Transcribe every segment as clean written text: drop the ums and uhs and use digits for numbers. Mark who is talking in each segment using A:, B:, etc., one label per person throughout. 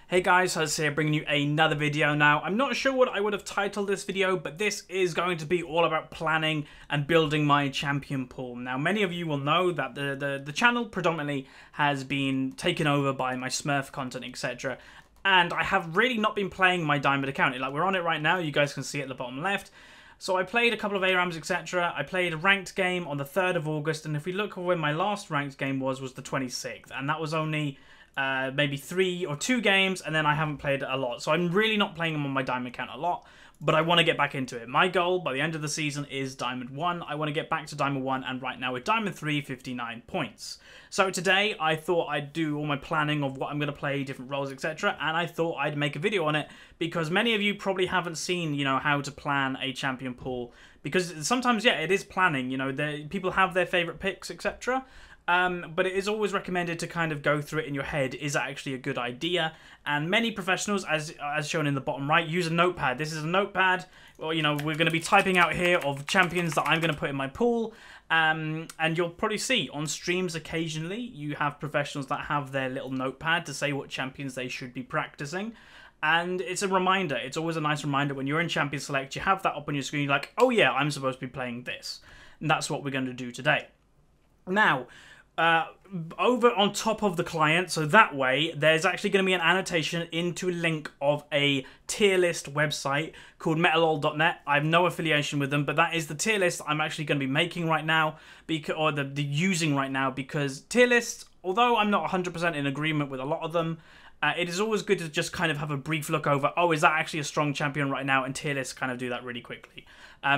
A: Hey guys, Huzzy here bringing you another video now. I'm not sure what I would have titled this video, but this is going to be all about planning and building my champion pool. Now, many of you will know that the channel predominantly has been taken over by my Smurf content, etc. And I have really not been playing my Diamond account. Like, we're on it right now, you guys can see it at the bottom left. So I played a couple of ARAMs, etc. I played a ranked game on the 3rd of August, and if we look at when my last ranked game was the 26th, and that was only maybe 3 or 2 games, and then I haven't played it a lot. So I'm really not playing them on my Diamond account a lot, but I want to get back into it. My goal by the end of the season is Diamond 1. I want to get back to Diamond 1, and right now with Diamond 3, 59 points. So today I thought I'd do all my planning of what I'm going to play, different roles, etc. And I thought I'd make a video on it, because many of you probably haven't seen, you know, how to plan a champion pool. Because sometimes, yeah, it is planning, you know, people have their favourite picks, etc. But it is always recommended to kind of go through it in your head. Is that actually a good idea? And many professionals, as shown in the bottom right, use a notepad. This is a notepad. Well, you know, we're going to be typing out here of champions that I'm going to put in my pool. And you'll probably see on streams occasionally, you have professionals that have their little notepad to say what champions they should be practicing. And it's a reminder. It's always a nice reminder when you're in Champion Select, you have that up on your screen. You're like, oh yeah, I'm supposed to be playing this. And that's what we're going to do today. Now, over on top of the client, so that way there's actually going to be an annotation into a link of a tier list website called metalol.net. I have no affiliation with them, but that is the tier list I'm actually going to be making right now, or the using right now, because tier lists, although I'm not 100% in agreement with a lot of them, it is always good to just kind of have a brief look over, oh, is that actually a strong champion right now? And tier lists kind of do that really quickly.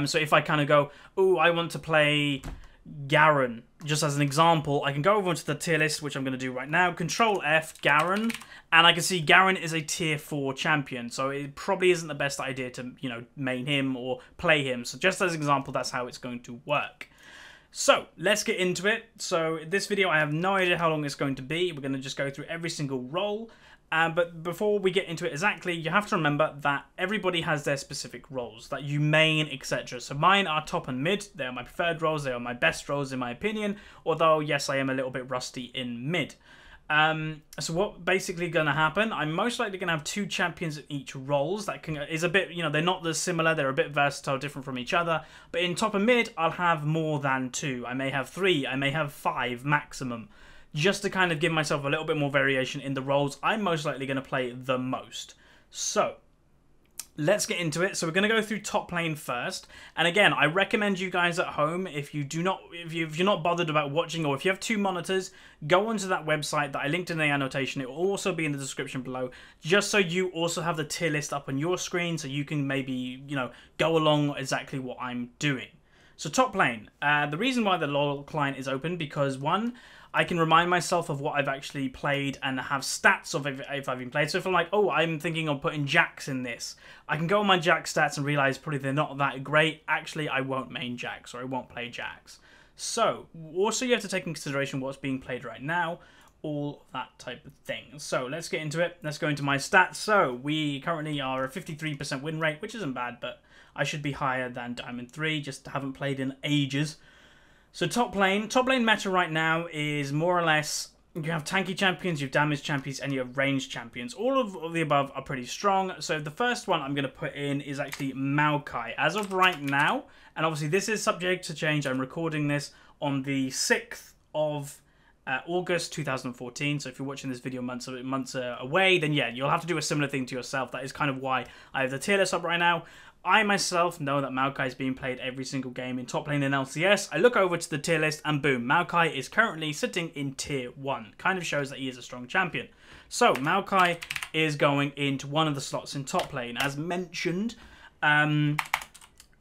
A: So if I kind of go, oh, I want to play Garen, just as an example, I can go over to the tier list, which I'm going to do right now, Control F, Garen, and I can see Garen is a tier 4 champion, so it probably isn't the best idea to, you know, main him or play him. So just as an example, that's how it's going to work. So let's get into it. So this video, I have no idea how long it's going to be. We're going to just go through every single role. But before we get into it exactly, you have to remember that everybody has their specific roles that you main, etc. So mine are top and mid. They are my preferred roles. They are my best roles in my opinion. Although, yes, I am a little bit rusty in mid. So what basically going to happen, I'm most likely going to have 2 champions in each roles. That is a bit, you know, they're not as similar. They're a bit versatile, different from each other. But in top and mid, I'll have more than 2. I may have 3. I may have 5 maximum. Just to kind of give myself a little bit more variation in the roles I'm most likely going to play the most. So, let's get into it. So we're going to go through top lane first. And again, I recommend you guys at home, if you're not bothered about watching, or if you have 2 monitors, go onto that website that I linked in the annotation. It will also be in the description below, just so you also have the tier list up on your screen, so you can maybe, you know, go along exactly what I'm doing. So top lane, the reason why the LoL client is open, because 1, I can remind myself of what I've actually played and have stats of if I've been played. So if I'm like, oh, I'm thinking of putting Jax in this, I can go on my Jax stats and realize probably they're not that great. Actually, I won't main Jax, or I won't play Jax. So also you have to take in consideration what's being played right now, all that type of thing. So let's get into it. Let's go into my stats. So we currently are a 53% win rate, which isn't bad, but I should be higher than Diamond 3, just haven't played in ages. So top lane meta right now is more or less, you have tanky champions, you have damage champions, and you have ranged champions. All of the above are pretty strong. So the first one I'm going to put in is actually Maokai. As of right now, and obviously this is subject to change, I'm recording this on the 6th of August 2014. So if you're watching this video months away, then yeah, you'll have to do a similar thing to yourself. That is kind of why I have the tier list up right now. I myself know that Maokai is being played every single game in top lane in LCS. I look over to the tier list and boom, Maokai is currently sitting in tier 1. Kind of shows that he is a strong champion. So Maokai is going into one of the slots in top lane. As mentioned, I'm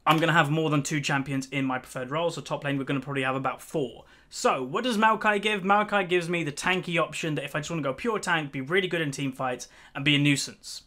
A: going to have more than 2 champions in my preferred role. So top lane, we're going to probably have about 4. So what does Maokai give? Maokai gives me the tanky option that if I just want to go pure tank, be really good in team fights, and be a nuisance.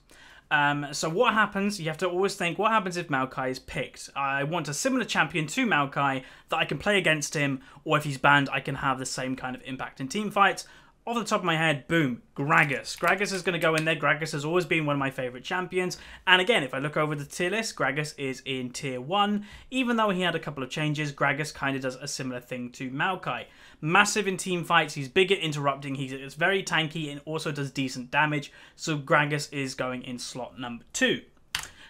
A: So what happens, you have to always think, what happens if Maokai is picked? I want a similar champion to Maokai that I can play against him, or if he's banned, I can have the same kind of impact in team fights. off the top of my head, boom, Gragas. Gragas is going to go in there. Gragas has always been one of my favourite champions. And again, if I look over the tier list, Gragas is in tier 1. Even though he had a couple of changes, Gragas kind of does a similar thing to Maokai. Massive in team fights, he's big at interrupting, he's very tanky and also does decent damage. So Gragas is going in slot number 2.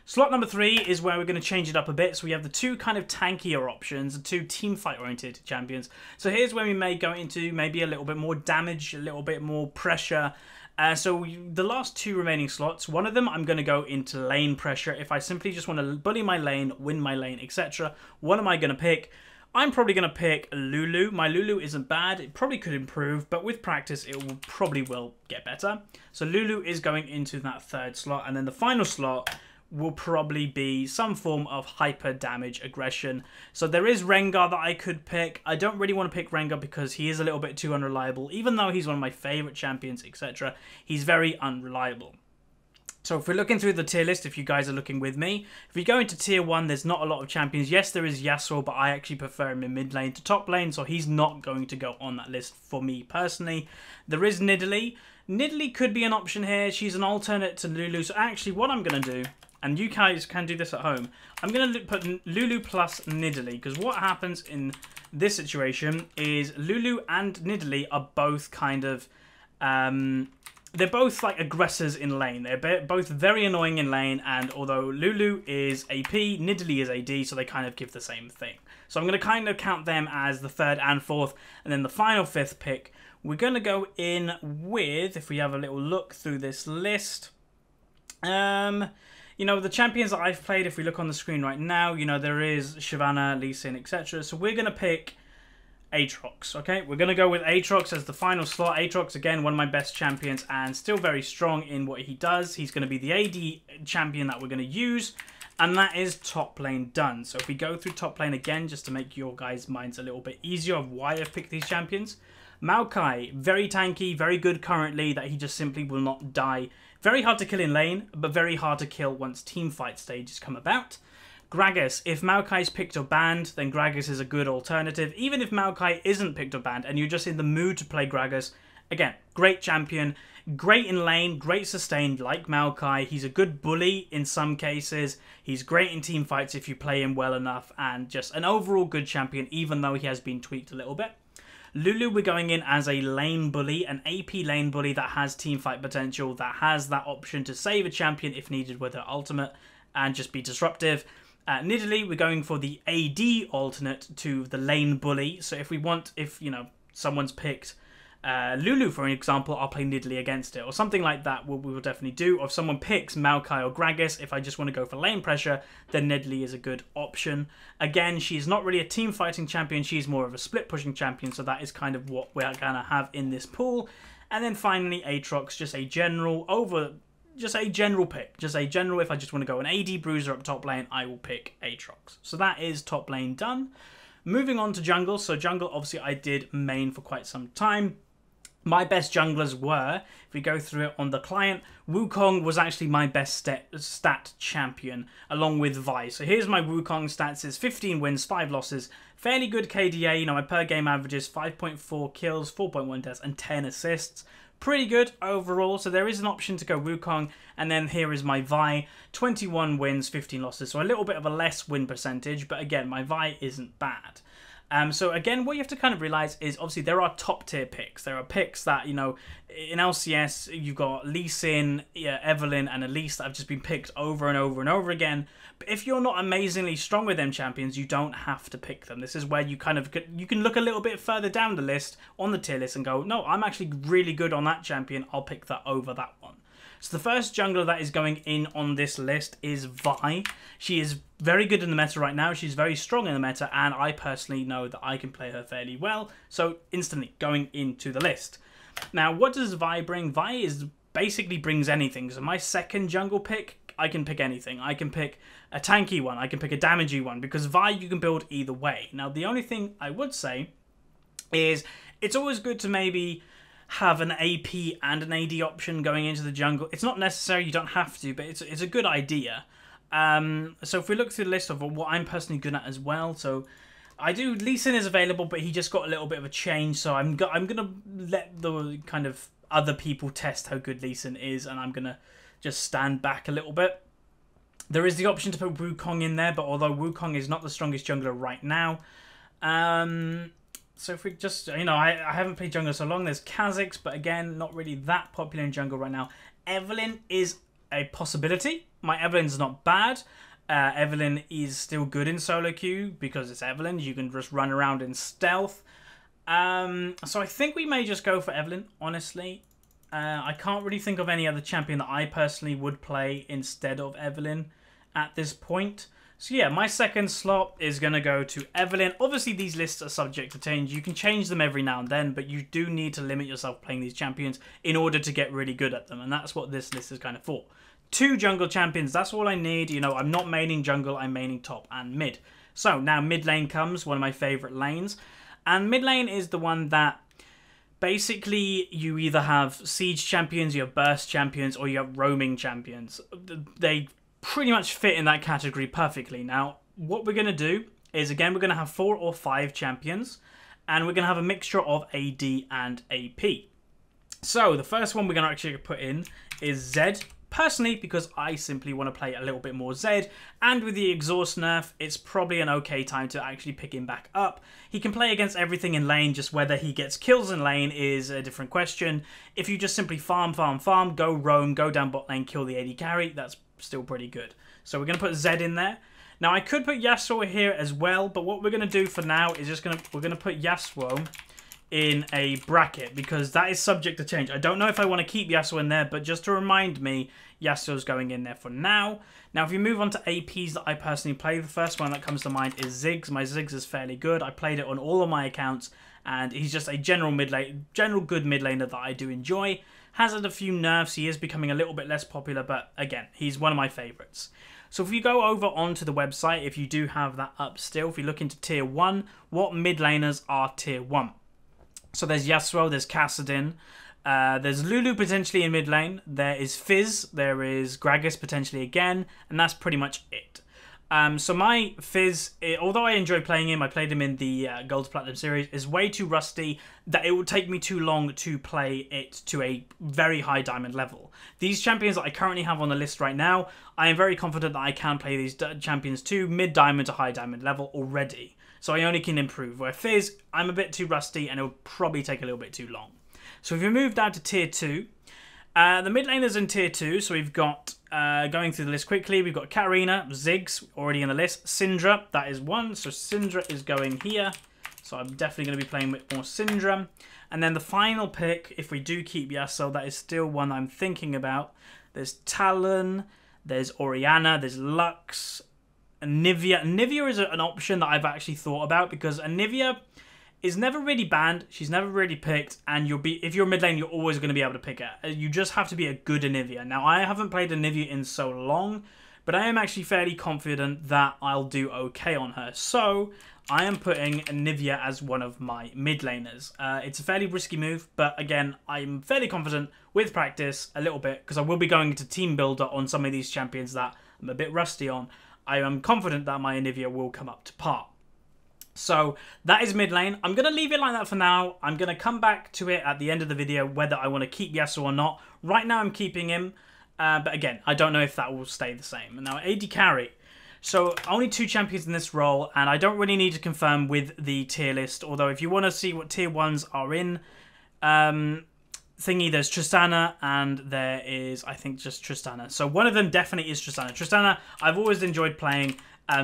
A: Slot number 3 is where we're going to change it up a bit. So we have the two kind of tankier options, the two team fight oriented champions. So here's where we may go into maybe a little bit more damage, a little bit more pressure. The last 2 remaining slots, one of them I'm going to go into lane pressure. If I simply just want to bully my lane, win my lane, etc. What am I going to pick? I'm probably going to pick Lulu. My Lulu isn't bad. It probably could improve, but with practice, it will probably get better. So Lulu is going into that 3rd slot. And then the final slot will probably be some form of hyper damage aggression. So there is Rengar that I could pick. I don't really want to pick Rengar because he is a little bit too unreliable. Even though he's one of my favourite champions, etc., he's very unreliable. So if we're looking through the tier list, if you guys are looking with me, if we go into tier 1, there's not a lot of champions. Yes, there is Yasuo, but I actually prefer him in mid lane to top lane, so he's not going to go on that list for me personally. There is Nidalee. Nidalee could be an option here. She's an alternate to Lulu. So actually what I'm going to do, and you guys can do this at home, I'm going to put Lulu plus Nidalee, because what happens in this situation is Lulu and Nidalee are both kind of... they're both like aggressors in lane. They're both very annoying in lane, and although Lulu is AP, Nidalee is AD, so they kind of give the same thing. So I'm going to kind of count them as the 3rd and 4th, and then the final 5th pick, we're going to go in with, if we have a little look through this list, you know, the champions that I've played, if we look on the screen right now, you know, there is Shyvana, Lee Sin, etc. So we're going to pick Aatrox, okay? We're going to go with Aatrox as the final slot. Aatrox, again, one of my best champions and still very strong in what he does. He's going to be the AD champion that we're going to use, and that is top lane done. So if we go through top lane again, just to make your guys' minds a little bit easier of why I've picked these champions. Maokai, very tanky, very good currently, that he just simply will not die. Very hard to kill in lane, but very hard to kill once team fight stages come about. Gragas, if Maokai's picked or banned, then Gragas is a good alternative. Even if Maokai isn't picked or banned and you're just in the mood to play Gragas, again, great champion, great in lane, great sustained like Maokai. He's a good bully in some cases. He's great in team fights if you play him well enough, and just an overall good champion, even though he has been tweaked a little bit. Lulu, we're going in as a lane bully, an AP lane bully that has teamfight potential, that has that option to save a champion if needed with her ultimate and just be disruptive. Nidalee, we're going for the AD alternate to the lane bully. So if you know, someone's picked Lulu, for an example, I'll play Nidalee against it, or something like that we will definitely do. Or if someone picks Maokai or Gragas, if I just want to go for lane pressure, then Nidalee is a good option. Again, she's not really a team fighting champion, she's more of a split pushing champion, so that is kind of what we're going to have in this pool. And then finally, Aatrox, just a general pick. Just a general, if I just want to go an AD bruiser up top lane, I will pick Aatrox. So that is top lane done. Moving on to jungle. So jungle, obviously, I did main for quite some time. My best junglers were, if we go through it on the client, Wukong was actually my best stat champion, along with Vi. So here's my Wukong stats. It's 15 wins, 5 losses, fairly good KDA. You know, my per game averages 5.4 kills, 4.1 deaths, and 10 assists. Pretty good overall, so there is an option to go Wukong. And then here is my Vi, 21 wins, 15 losses. So a little bit of a less win percentage, but again, my Vi isn't bad. So again, what you have to kind of realize is obviously there are top tier picks. There are picks that, you know, in LCS, you've got Lee Sin, Evelynn, and Elise that have just been picked over and over and over again. But if you're not amazingly strong with them champions, you don't have to pick them. This is where you kind of, you can look a little bit further down the list on the tier list and go, no, I'm actually really good on that champion. I'll pick that over that one. So the first jungler that is going in on this list is Vi. She is very good in the meta right now. She's very strong in the meta, and I personally know that I can play her fairly well. So instantly going into the list. Now, what does Vi bring? Vi basically brings anything. So my second jungle pick, I can pick anything. I can pick a tanky one. I can pick a damagey one, because Vi you can build either way. Now, the only thing I would say is it's always good to maybe have an AP and an AD option going into the jungle. It's not necessary, you don't have to, but it's a good idea. So if we look through the list of what I'm personally good at as well, so I do. Lee Sin is available, but he just got a little bit of a change, so I'm gonna let the kind of other people test how good Lee Sin is, and I'm gonna just stand back a little bit. There is the option to put Wukong in there, but although Wukong is not the strongest jungler right now, so if we just, you know, I haven't played jungler so long. There's Kha'Zix, but again, not really that popular in jungle right now. Evelynn is a possibility. My Evelyn's not bad. Evelynn is still good in solo queue because it's Evelynn. You can just run around in stealth. So I think we may just go for Evelynn, honestly. I can't really think of any other champion that I personally would play instead of Evelynn at this point. So yeah, my second slot is going to go to Evelynn. Obviously, these lists are subject to change. You can change them every now and then, but you do need to limit yourself playing these champions in order to get really good at them. And that's what this list is kind of for. 2 jungle champions, that's all I need. You know, I'm not maining jungle, I'm maining top and mid. So now mid lane comes, one of my favourite lanes. And mid lane is the one that basically you either have siege champions, you have burst champions, or you have roaming champions. They pretty much fit in that category perfectly. Now, what we're going to do is, again, we're going to have 4 or 5 champions, and we're going to have a mixture of AD and AP. So, the first one we're going to actually put in is Zed, personally, because I simply want to play a little bit more Zed, and with the exhaust nerf, it's probably an okay time to actually pick him back up. He can play against everything in lane, just whether he gets kills in lane is a different question. If you just simply farm, go roam, go down bot lane, kill the AD carry, that's still pretty good. So we're going to put Zed in there. Now I could put Yasuo here as well, but what we're going to do for now is we're going to put Yasuo in a bracket because that is subject to change. I don't know if I want to keep Yasuo in there, but just to remind me, Yasuo's going in there for now. Now if you move on to APs that I personally play, the first one that comes to mind is Ziggs. My Ziggs is fairly good. I played it on all of my accounts, and he's just a general good mid laner that I do enjoy. Has had a few nerfs. He is becoming a little bit less popular, but again, he's one of my favorites. So if you go over onto the website, if you do have that up still, if you look into tier 1, what mid laners are tier 1? So there's Yasuo, there's Kassadin, there's Lulu potentially in mid lane, there is Fizz, there is Gragas potentially again, and that's pretty much it. So my Fizz, although I enjoy playing him, I played him in the Gold to Platinum series, is way too rusty that it would take me too long to play it to a very high diamond level. These champions that I currently have on the list right now, I am very confident that I can play these champions to mid diamond to high diamond level already. So I only can improve. Where Fizz, I'm a bit too rusty and it would probably take a little bit too long. So if we move down to tier 2, the mid laners in tier 2, so we've got, going through the list quickly, we've got Katarina, Ziggs, already in the list, Syndra, that is one, so Syndra is going here, so I'm definitely going to be playing with more Syndra. And then the final pick, if we do keep Yasuo, that is still one I'm thinking about. There's Talon, there's Orianna, there's Lux, Anivia. Anivia is an option that I've actually thought about because Anivia is never really banned, she's never really picked, and if you're mid lane, you're always going to be able to pick her. You just have to be a good Anivia. Now, I haven't played Anivia in so long, but I am actually fairly confident that I'll do okay on her. So, I am putting Anivia as one of my mid laners. It's a fairly risky move, but again, I'm fairly confident with practice, a little bit, because I will be going into team builder on some of these champions that I'm a bit rusty on. I am confident that my Anivia will come up to par. So that is mid lane. I'm going to leave it like that for now. I'm going to come back to it at the end of the video whether I want to keep Yasuo or not. Right now I'm keeping him. But again, I don't know if that will stay the same. Now AD carry. So only 2 champions in this role, and I don't really need to confirm with the tier list. Although if you want to see what tier 1s are in, thingy, there's Tristana and there is, I think, just Tristana. So one of them definitely is Tristana. Tristana, I've always enjoyed playing.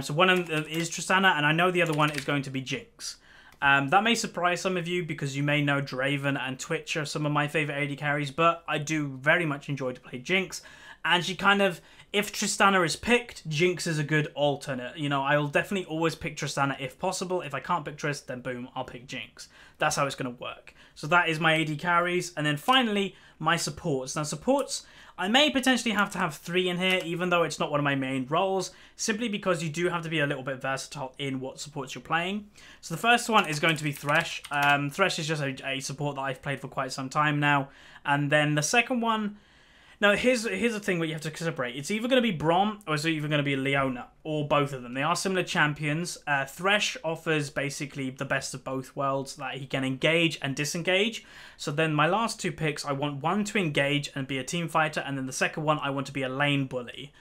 A: So one of them is Tristana, and I know the other one is going to be Jinx. That may surprise some of you because you may know Draven and Twitch are some of my favourite AD carries, but I do very much enjoy to play Jinx. And she kind of, if Tristana is picked, Jinx is a good alternate. You know, I'll definitely always pick Tristana if possible. If I can't pick Trist, then boom, I'll pick Jinx. That's how it's going to work. So that is my AD carries. And then finally, my supports. Now supports, I may potentially have to have 3 in here, even though it's not one of my main roles, simply because you do have to be a little bit versatile in what supports you're playing. So the first one is going to be Thresh. Thresh is just a support that I've played for quite some time now. And then the second one, Now, here's the thing what you have to separate. It's either going to be Braum or it's either going to be Leona, or both of them. They are similar champions. Thresh offers basically the best of both worlds, that he can engage and disengage. So then my last two picks, I want one to engage and be a team fighter, and then the second one, I want to be a lane bully.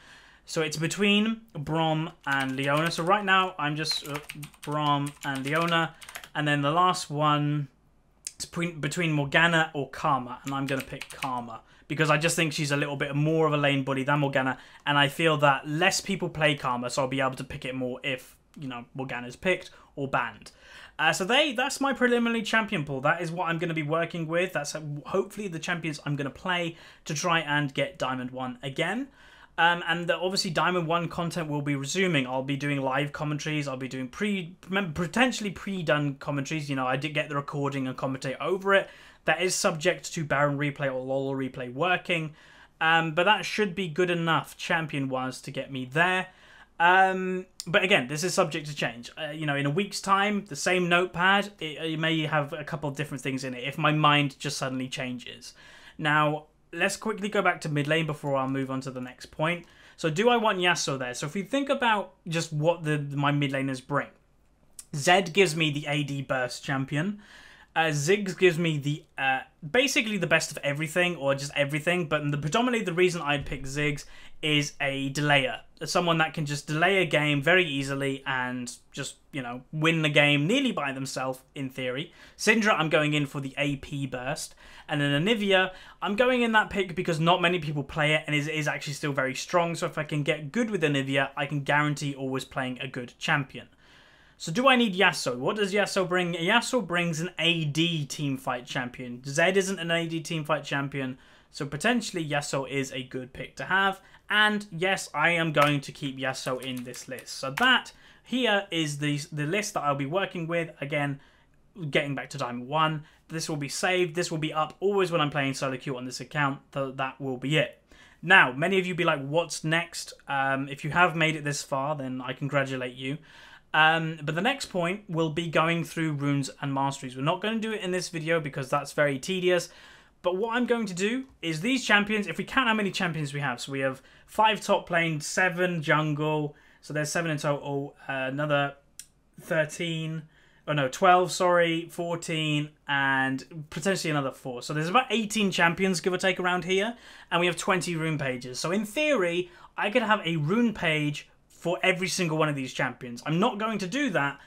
A: So it's between Braum and Leona. So right now, I'm just Braum and Leona, and then the last one is between Morgana or Karma, and I'm going to pick Karma, because I just think she's a little bit more of a lane bully than Morgana, and I feel that less people play Karma, so I'll be able to pick it more if, you know, Morgana's picked or banned. So that's my preliminary champion pool. That is what I'm going to be working with. That's hopefully the champions I'm going to play to try and get Diamond 1 again. And obviously Diamond 1 content will be resuming. I'll be doing live commentaries. I'll be doing potentially pre-done commentaries. You know, I did get the recording and commentate over it. That is subject to Baron Replay or LOL Replay working. But that should be good enough, champion-wise, to get me there. But again, this is subject to change. You know, in a week's time, the same notepad, it may have a couple of different things in it if my mind just suddenly changes. Now, let's quickly go back to mid lane before I'll move on to the next point. So do I want Yasuo there? So if we think about just what my mid laners bring. Zed gives me the AD burst champion. Ziggs gives me the basically the best of everything, or just everything, but predominantly the reason I'd pick Ziggs is a delayer. Someone that can just delay a game very easily and just, you know, win the game nearly by themselves, in theory. Syndra, I'm going in for the AP burst. And then Anivia, I'm going in that pick because not many people play it and it is actually still very strong. So if I can get good with Anivia, I can guarantee always playing a good champion. So do I need Yasuo? What does Yasuo bring? Yasuo brings an AD teamfight champion. Zed isn't an AD teamfight champion, so potentially Yasuo is a good pick to have. And yes, I am going to keep Yasuo in this list. So that here is the list that I'll be working with. Again, getting back to Diamond 1. This will be saved. This will be up always when I'm playing solo queue on this account. So that will be it. Now, many of you be like, what's next? If you have made it this far, then I congratulate you. But the next point will be going through runes and masteries. We're not going to do it in this video because that's very tedious. But what I'm going to do is these champions, if we count how many champions we have. So we have 5 top lane, 7 jungle. So there's 7 in total. Another 13. Oh no, 12, sorry, 14, and potentially another 4. So there's about 18 champions, give or take, around here. And we have 20 rune pages. So in theory, I could have a rune page for every single one of these champions. I'm not going to do that,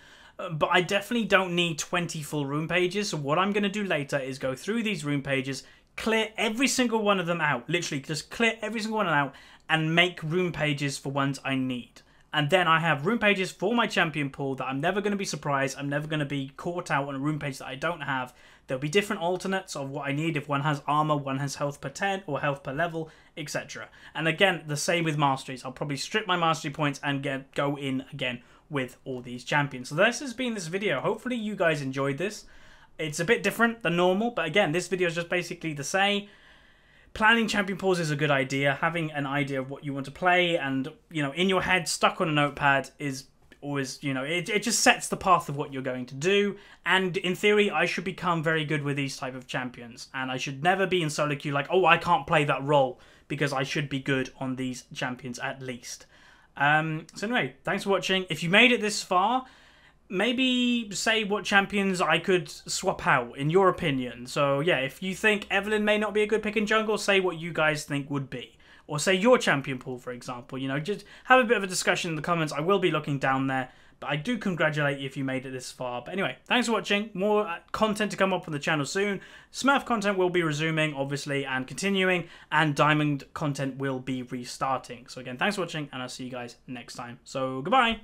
A: but I definitely don't need 20 full rune pages. So what I'm going to do later is go through these rune pages, clear every single one of them out. Literally, just clear every single one out and make rune pages for ones I need. And then I have rune pages for my champion pool that I'm never going to be surprised. I'm never going to be caught out on a rune page that I don't have. There'll be different alternates of what I need. If one has armor, one has health per 10 or health per level, etc. And again, the same with masteries. I'll probably strip my mastery points and go in again with all these champions. So this has been this video. Hopefully you guys enjoyed this. It's a bit different than normal, but again, this video is just basically to say planning champion pools is a good idea. Having an idea of what you want to play and, you know, in your head, stuck on a notepad is always, you know, it just sets the path of what you're going to do. And in theory, I should become very good with these type of champions. And I should never be in solo queue like, oh, I can't play that role, because I should be good on these champions at least. So anyway, thanks for watching. If you made it this far, maybe say what champions I could swap out, in your opinion. So yeah, if you think Evelyn may not be a good pick in jungle, say what you guys think would be. Or say your champion pool, for example. You know, just have a bit of a discussion in the comments. I will be looking down there. But I do congratulate you if you made it this far. But anyway, thanks for watching. More content to come up on the channel soon. Smurf content will be resuming, obviously, and continuing. And Diamond content will be restarting. So again, thanks for watching, and I'll see you guys next time. So, goodbye.